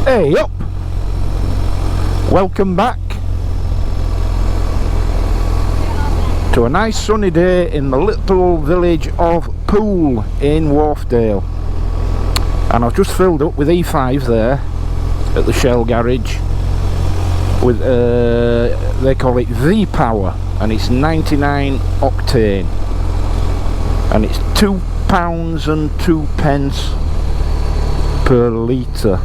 Hey up! Welcome back to a nice sunny day in the little village of Poole in Wharfdale, and I've just filled up with E5 there at the Shell garage with they call it V-Power, and it's 99 octane, and it's £2.02 per litre.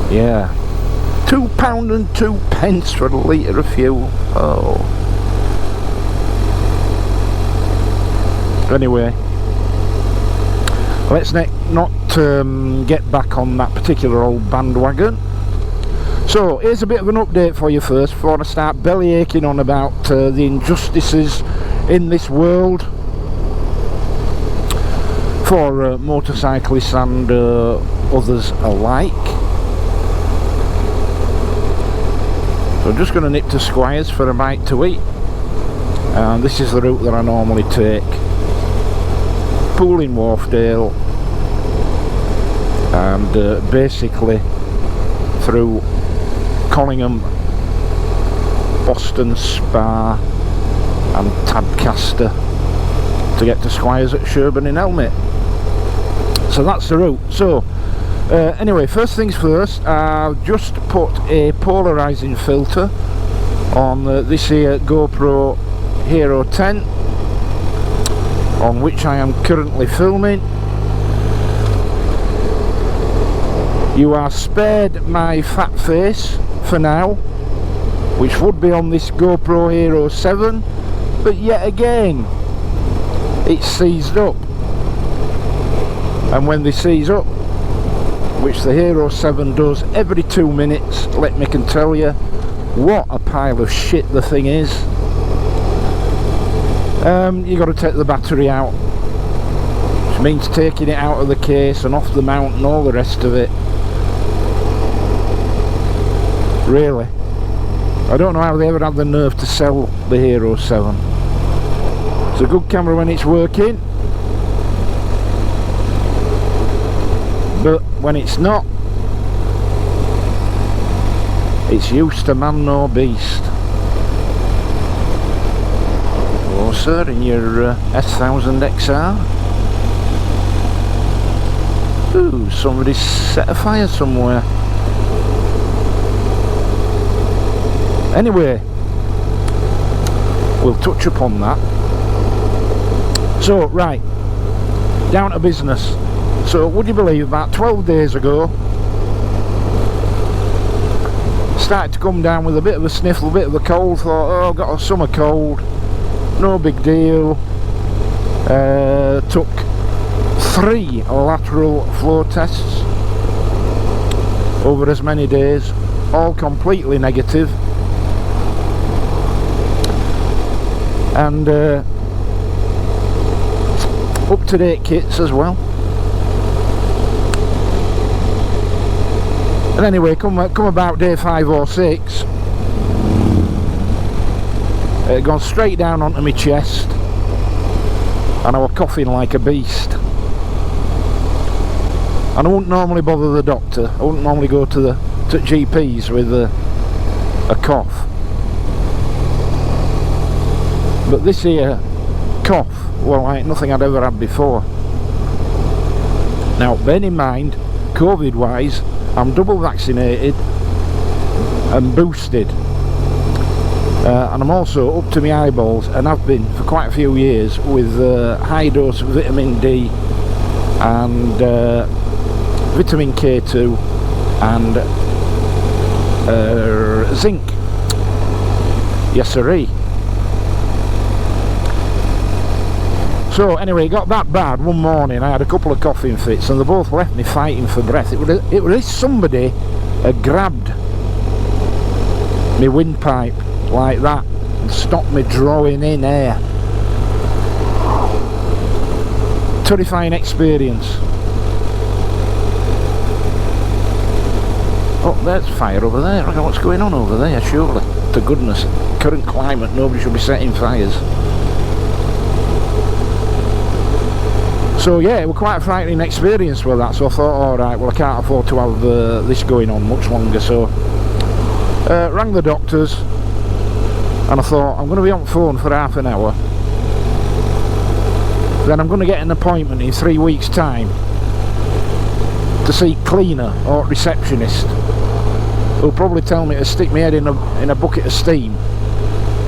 Yeah, £2.02 for a litre of fuel. Oh. Anyway, let's not get back on that particular old bandwagon. So here's a bit of an update for you first, before I start belly aching on about the injustices in this world for motorcyclists and others alike. So I'm just going to nip to Squires for a bite to eat, and this is the route that I normally take. Poole in Wharfdale, and basically through Collingham, Boston Spa and Tadcaster to get to Squires at Sherburn in Helmet. So that's the route. So anyway, first things first, I've just put a polarising filter on this here GoPro Hero 10, on which I am currently filming. You are spared my fat face for now, which would be on this GoPro Hero 7, but yet again it's seized up, and when they seize up, which the Hero 7 does every 2 minutes, let me can tell you what a pile of shit the thing is. You got to take the battery out, which means taking it out of the case and off the mount and all the rest of it. Really, I don't know how they ever had the nerve to sell the Hero 7. It's a good camera when it's working, but when it's not, it's used to man nor beast. Oh sir, in your S1000 XR. Ooh, somebody's set a fire somewhere. Anyway, we'll touch upon that. So, right, down to business. So, would you believe, about 12 days ago, started to come down with a bit of a sniffle, a bit of a cold. Thought, oh, got a summer cold, no big deal. Took 3 lateral flow tests over as many days, all completely negative. And up-to-date kits as well. And anyway, come about day 5 or 6, it had gone straight down onto my chest, and I was coughing like a beast. And I wouldn't normally bother the doctor. I wouldn't normally go to GPs with a cough. But this here cough, well, like nothing I'd ever had before. Now, bear in mind, COVID wise, I'm double vaccinated and boosted, and I'm also up to my eyeballs, and I've been for quite a few years, with high dose vitamin D and vitamin K2 and zinc. Yes sirree. So anyway, it got that bad one morning. I had a couple of coughing fits and they both left me fighting for breath. It was as somebody had grabbed my windpipe like that and stopped me drawing in air. Terrifying experience. Oh, there's fire over there. Look at what's going on over there, surely. To goodness, current climate, nobody should be setting fires. So yeah, it was quite a frightening experience with that, so I thought, alright, well I can't afford to have this going on much longer, so rang the doctors, and I thought, I'm going to be on the phone for half an hour, then I'm going to get an appointment in 3 weeks time to see cleaner or receptionist, who'll probably tell me to stick my head in a bucket of steam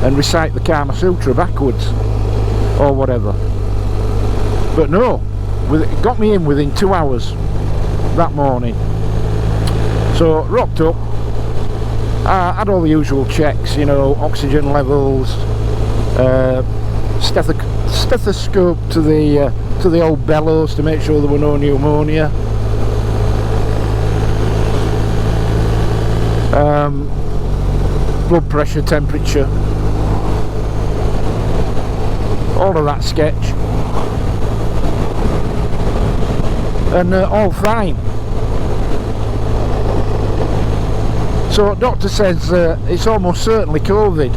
and recite the Kama Sutra backwards or whatever. But no, it got me in within 2 hours that morning. So rocked up, I had all the usual checks, you know, oxygen levels, stethoscope to the old bellows to make sure there were no pneumonia. Blood pressure, temperature, all of that sketch. And all fine. So doctor says it's almost certainly COVID.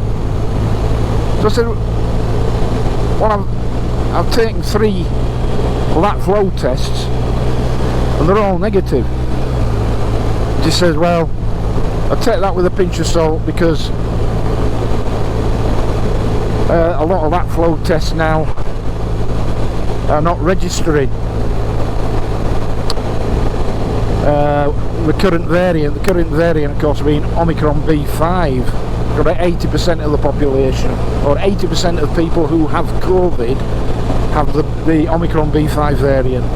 So I said, well, I've taken 3 lat flow tests and they're all negative. He says, well, I'll take that with a pinch of salt, because a lot of lat flow tests now are not registering the current variant of course being Omicron B5. About 80% of the population, or 80% of people who have COVID, have the Omicron B5 variant.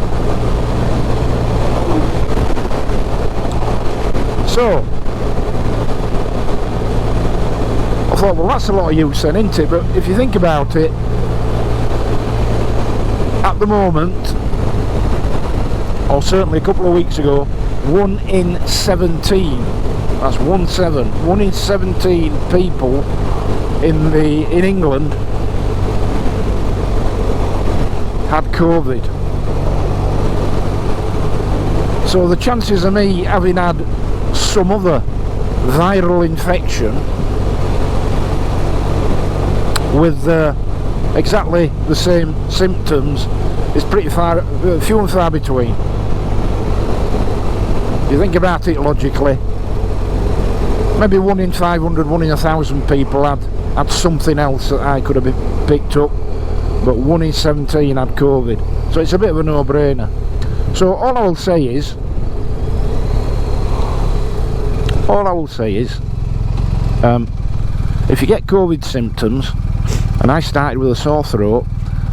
So I thought, well, that's a lot of use then, isn't it? But if you think about it, at the moment, or certainly a couple of weeks ago, 1 in 17, that's 1 in 17 people in England had COVID. So the chances of me having had some other viral infection with exactly the same symptoms is pretty few and far between. If you think about it logically, maybe 1 in 500, 1 in 1,000 people had something else that I could have picked up, but 1 in 17 had COVID. So it's a bit of a no-brainer. So all I will say is, if you get COVID symptoms, and I started with a sore throat,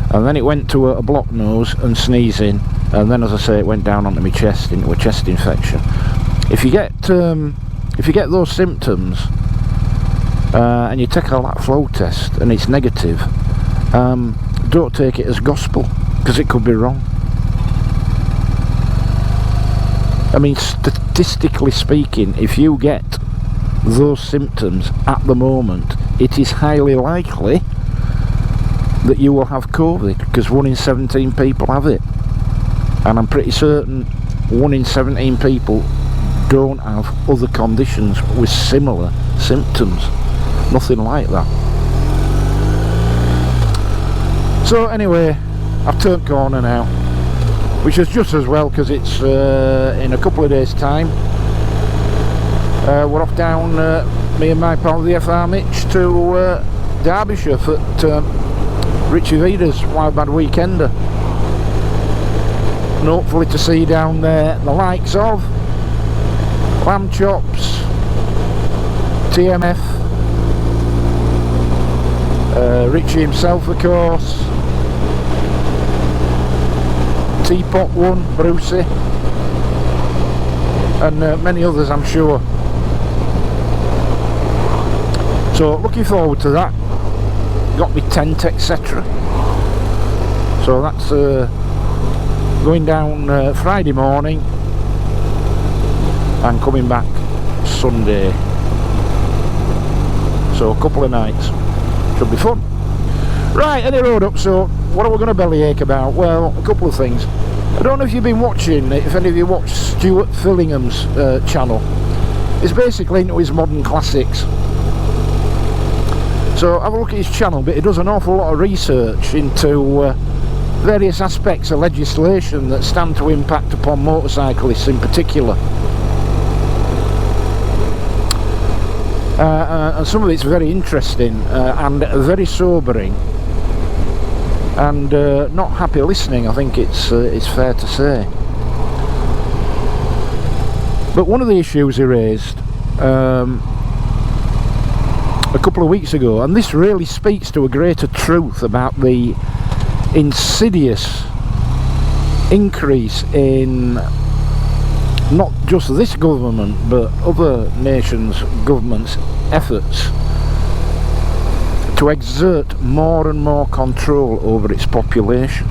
and then it went to a blocked nose and sneezing, and then, as I say, it went down onto my chest into a chest infection. If if you get those symptoms and you take a that flow test and it's negative, don't take it as gospel, because it could be wrong. I mean, statistically speaking, if you get those symptoms at the moment, it is highly likely that you will have COVID, because 1 in 17 people have it, and I'm pretty certain 1 in 17 people don't have other conditions with similar symptoms. Nothing like that. So anyway, I've turned corner now, which is just as well, because it's in a couple of days' time. We're off down, me and my pal the FR Mitch, to Derbyshire for Richie Vida's Wild Bad Weekender, and hopefully to see down there the likes of Lamb Chops, TMF, Richie himself of course, Teapot One, Brucey, and many others I'm sure. So looking forward to that. Got me tent, etc. So that's going down Friday morning and coming back Sunday. So a couple of nights. Should be fun. Right, any road up, so what are we going to bellyache about? Well, a couple of things. I don't know if you've been watching, if any of you watch Stuart Fillingham's channel. It's basically into his modern classics. So have a look at his channel, but he does an awful lot of research into various aspects of legislation that stand to impact upon motorcyclists in particular. And some of it's very interesting and very sobering, and not happy listening, I think it's fair to say. But one of the issues he raised a couple of weeks ago, and this really speaks to a greater truth about the insidious increase in not just this government but other nations' governments' efforts to exert more and more control over its population.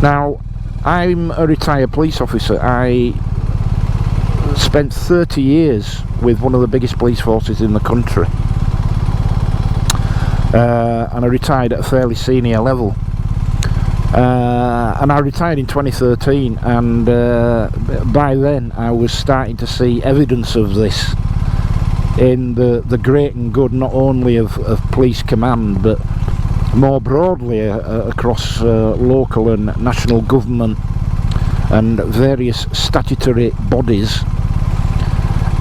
Now, I'm a retired police officer. I spent 30 years with one of the biggest police forces in the country, and I retired at a fairly senior level, and I retired in 2013, and by then I was starting to see evidence of this in the great and good, not only of police command but more broadly across local and national government and various statutory bodies.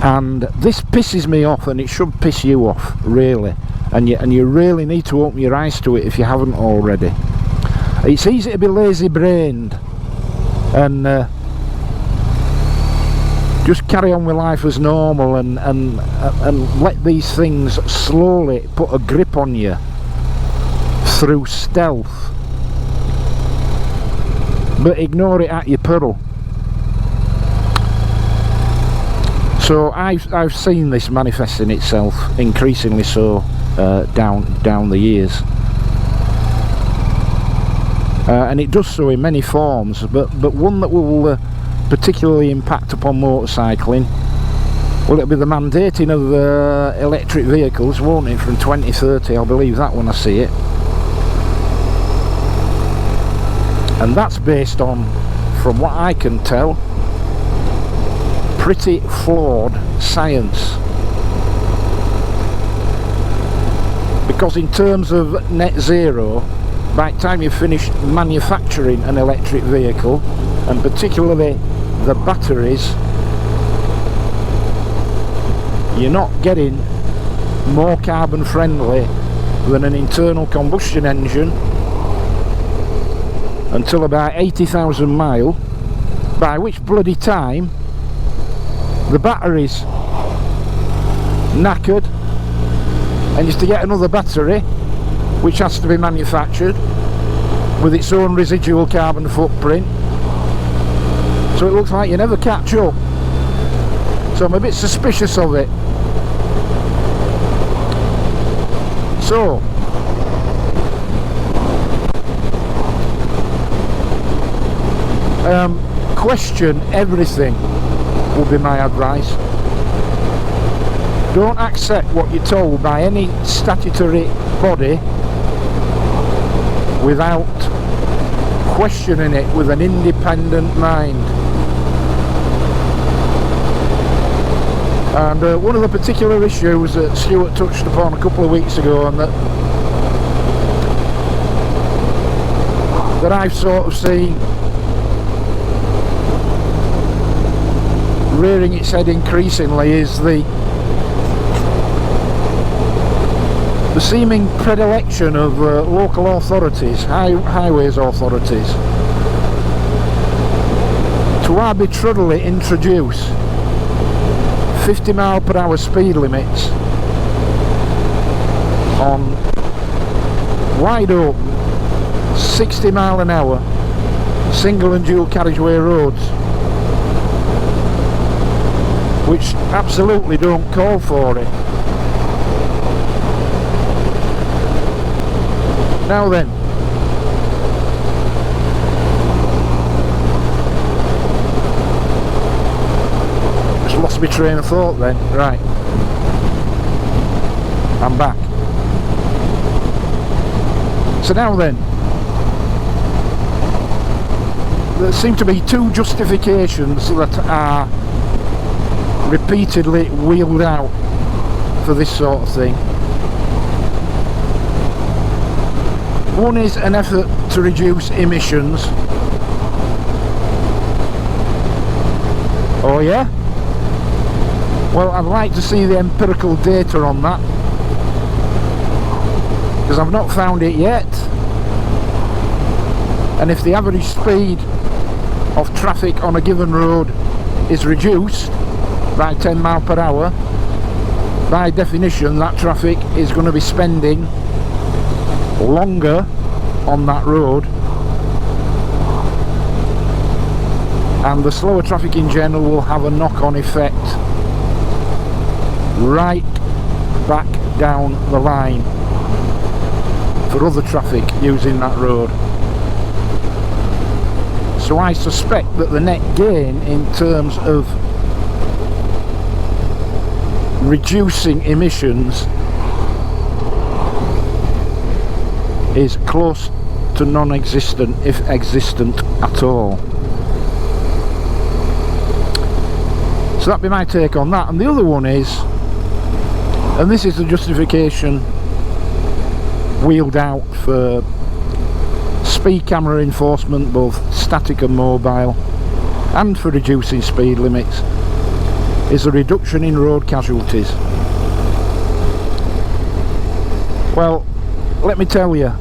And this pisses me off, and it should piss you off, really, and you really need to open your eyes to it if you haven't already. It's easy to be lazy brained and just carry on with life as normal and let these things slowly put a grip on you through stealth, but ignore it at your peril. So I've seen this manifesting itself increasingly so down the years, and it does so in many forms, but one that will particularly impact upon motorcycling, well, it'll be the mandating of electric vehicles, won't it, from 2030, I'll believe that when I see it. And that's based on, from what I can tell, pretty flawed science. Because in terms of net zero, by the time you've finished manufacturing an electric vehicle, and particularly the batteries, you're not getting more carbon friendly than an internal combustion engine until about 80,000 miles, by which bloody time the battery's knackered and just to get another battery which has to be manufactured with its own residual carbon footprint, so it looks like you never catch up. So I'm a bit suspicious of it. So question everything would be my advice. Don't accept what you're told by any statutory body without questioning it with an independent mind. And one of the particular issues that Stuart touched upon a couple of weeks ago, and that I've sort of seen rearing its head increasingly, is the seeming predilection of local authorities, highways authorities, to arbitrarily introduce 50-mile-per-hour speed limits on wide open 60-mile-an-hour single and dual carriageway roads, which absolutely don't call for it. Now then, just lost my train of thought then. Right, I'm back. So now then, there seem to be two justifications that are repeatedly wheeled out for this sort of thing. One is an effort to reduce emissions. Oh yeah? Well, I'd like to see the empirical data on that, because I've not found it yet. And if the average speed of traffic on a given road is reduced by 10 miles per hour, by definition that traffic is going to be spending longer on that road, and the slower traffic in general will have a knock-on effect right back down the line for other traffic using that road. So I suspect that the net gain in terms of reducing emissions is close to non-existent, if existent at all. So that'd be my take on that. And the other one is, and this is the justification wheeled out for speed camera enforcement, both static and mobile, and for reducing speed limits, is a reduction in road casualties. Well, let me tell you,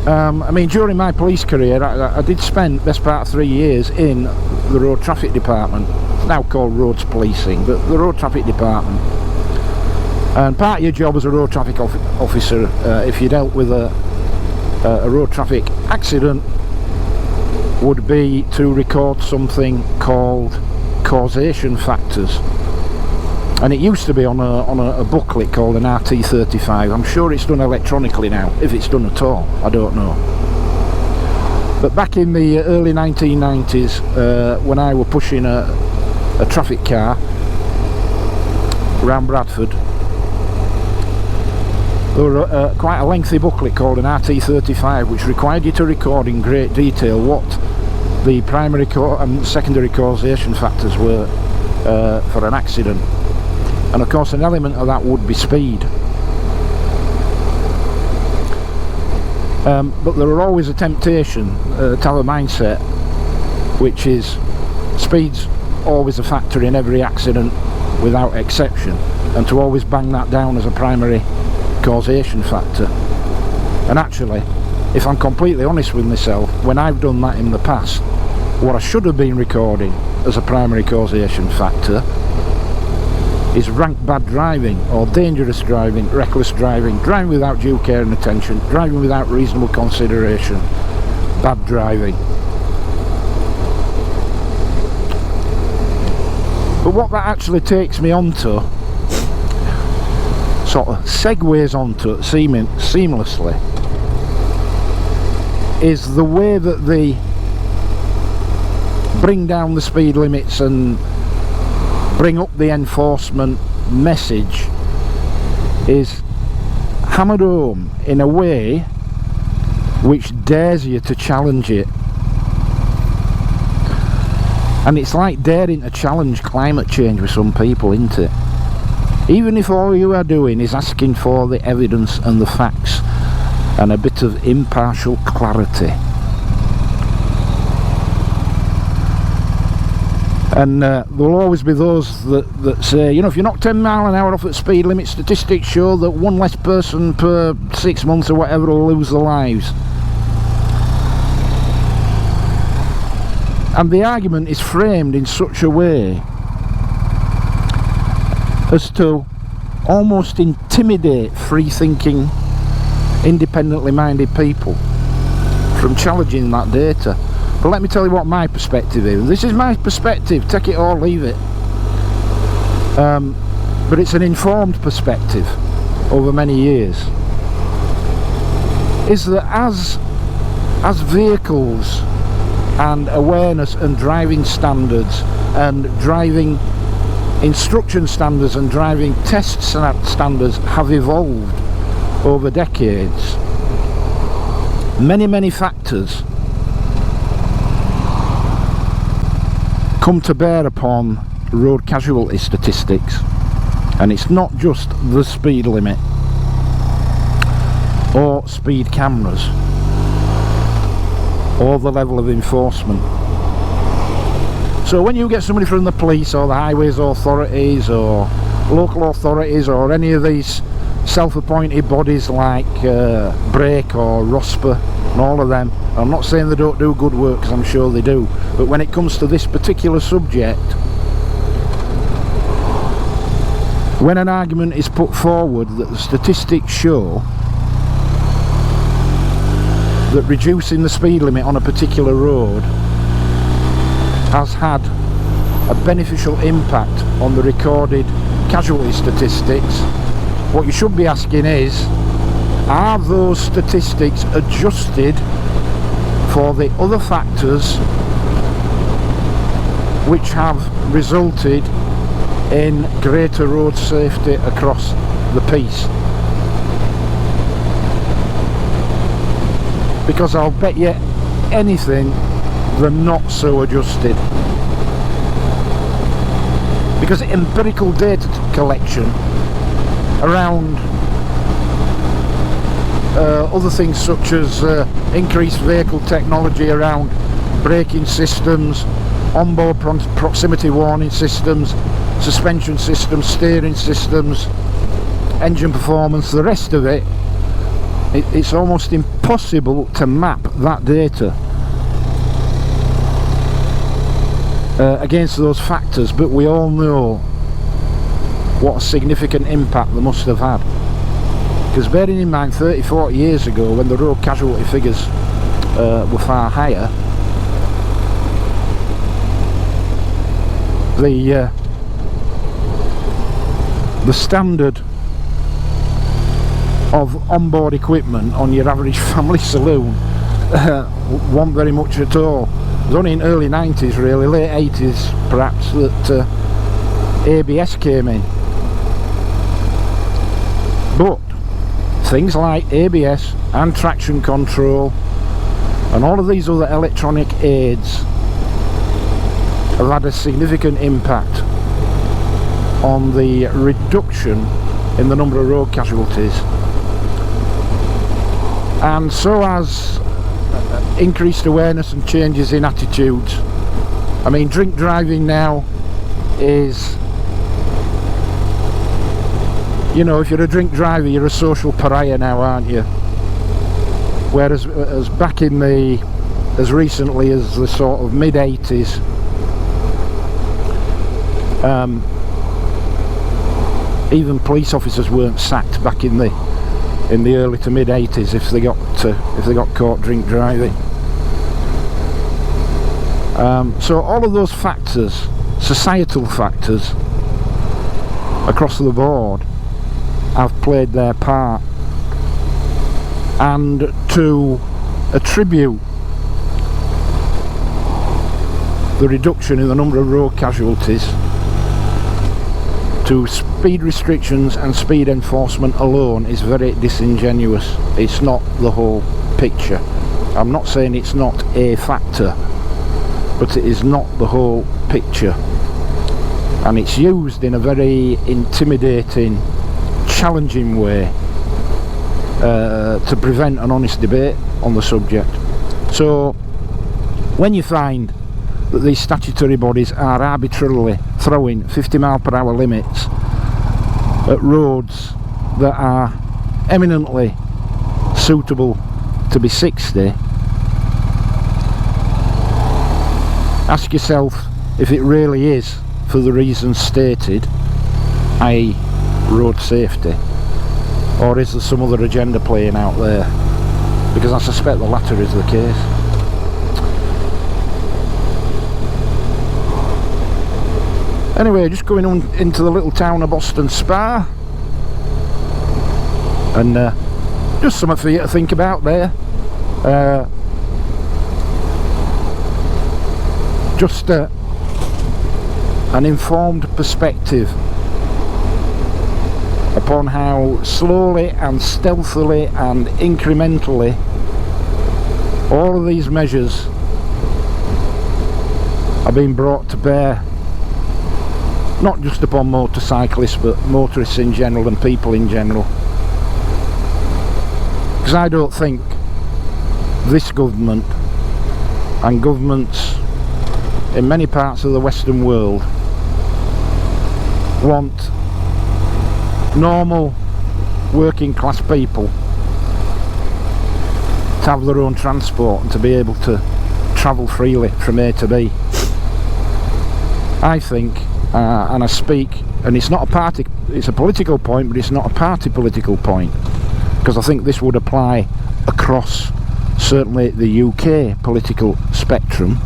I mean, during my police career I did spend best part of 3 years in the road traffic department. It's now called roads policing, but the road traffic department. And part of your job as a road traffic officer, if you dealt with a road traffic accident, would be to record something called causation factors. And it used to be on a booklet called an RT35. I'm sure it's done electronically now, if it's done at all, I don't know. But back in the early 1990s, when I were pushing a traffic car around Bradford, there were quite a lengthy booklet called an RT35, which required you to record in great detail what the primary and secondary causation factors were for an accident. And of course an element of that would be speed. But there are always a temptation to have a mindset which is speed's always a factor in every accident without exception, and to always bang that down as a primary causation factor. And actually, if I'm completely honest with myself, when I've done that in the past, what I should have been recording as a primary causation factor is rank bad driving, or dangerous driving, reckless driving, driving without due care and attention, driving without reasonable consideration, bad driving. But what that actually takes me onto, sort of segues onto it seamlessly, is the way that they bring down the speed limits and bring up the enforcement message is hammered home in a way which dares you to challenge it. And it's like daring to challenge climate change with some people, isn't it? Even if all you are doing is asking for the evidence and the facts and a bit of impartial clarity. And there'll always be those that say, you know, if you knock 10 mile an hour off at speed limit, statistics show that one less person per 6 months or whatever will lose their lives. And the argument is framed in such a way as to almost intimidate free-thinking, independently minded people from challenging that data. But let me tell you what my perspective is. This is my perspective, take it or leave it. But it's an informed perspective over many years. Is that as vehicles and awareness and driving standards and driving instruction standards and driving test standards have evolved over decades, many factors come to bear upon road casualty statistics, and it's not just the speed limit or speed cameras or the level of enforcement. So when you get somebody from the police or the highways authorities or local authorities or any of these self-appointed bodies like BRAKE or ROSPA and all of them, I'm not saying they don't do good work, because I'm sure they do, but when it comes to this particular subject, when an argument is put forward that the statistics show that reducing the speed limit on a particular road has had a beneficial impact on the recorded casualty statistics, what you should be asking is, are those statistics adjusted for the other factors which have resulted in greater road safety across the piece? Because I'll bet you anything they're not so adjusted. Because empirical data collection around other things such as increased vehicle technology around braking systems, onboard proximity warning systems, suspension systems, steering systems, engine performance, the rest of it, it's almost impossible to map that data against those factors, but we all know what a significant impact they must have had. Because bearing in mind 30-40 years ago, when the road casualty figures were far higher, the standard of onboard equipment on your average family saloon wasn't very much at all. It was only in early 90s, really, late 80s perhaps, that ABS came in. But things like ABS and traction control and all of these other electronic aids have had a significant impact on the reduction in the number of road casualties, and so has increased awareness and changes in attitudes. I mean, drink driving now is, you know, if you're a drink driver, you're a social pariah now, aren't you? Whereas as back in the, as recently as the sort of mid-80s, even police officers weren't sacked back in the early to mid 80s if they got caught drink driving. So all of those factors societal factors across the board have played their part, and to attribute the reduction in the number of road casualties to speed restrictions and speed enforcement alone is very disingenuous. It's not the whole picture. I'm not saying it's not a factor, but it is not the whole picture, and it's used in a very intimidating, challenging way to prevent an honest debate on the subject. So when you find that these statutory bodies are arbitrarily throwing 50-mile-per-hour limits at roads that are eminently suitable to be 60, ask yourself if it really is for the reasons stated, i.e. road safety, or is there some other agenda playing out there? Because I suspect the latter is the case. Anyway, just going on into the little town of Boston Spa, and just something for you to think about there. Just an informed perspective upon how slowly and stealthily and incrementally all of these measures are being brought to bear, not just upon motorcyclists but motorists in general and people in general. Because I don't think this government and governments in many parts of the Western world want normal working class people to have their own transport and to be able to travel freely from A to B. I think, and I speak, and it's not a party, it's a political point, but it's not a party political point, because I think this would apply across certainly the UK political spectrum,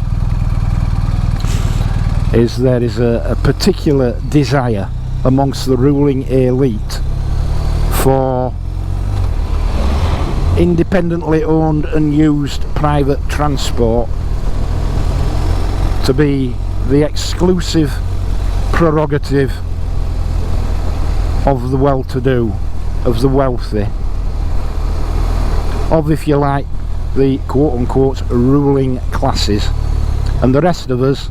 is there is a particular desire amongst the ruling elite for independently owned and used private transport to be the exclusive prerogative of the well-to-do, of the wealthy, of, if you like, the quote-unquote ruling classes, and the rest of us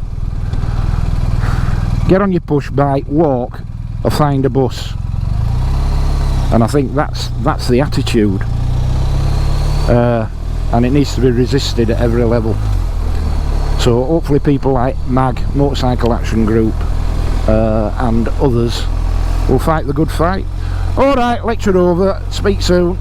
get on your push bike, walk, or find a bus. And I think that's the attitude, and it needs to be resisted at every level. So hopefully people like MAG, Motorcycle Action Group, and others will fight the good fight. Alright, lecture over, speak soon.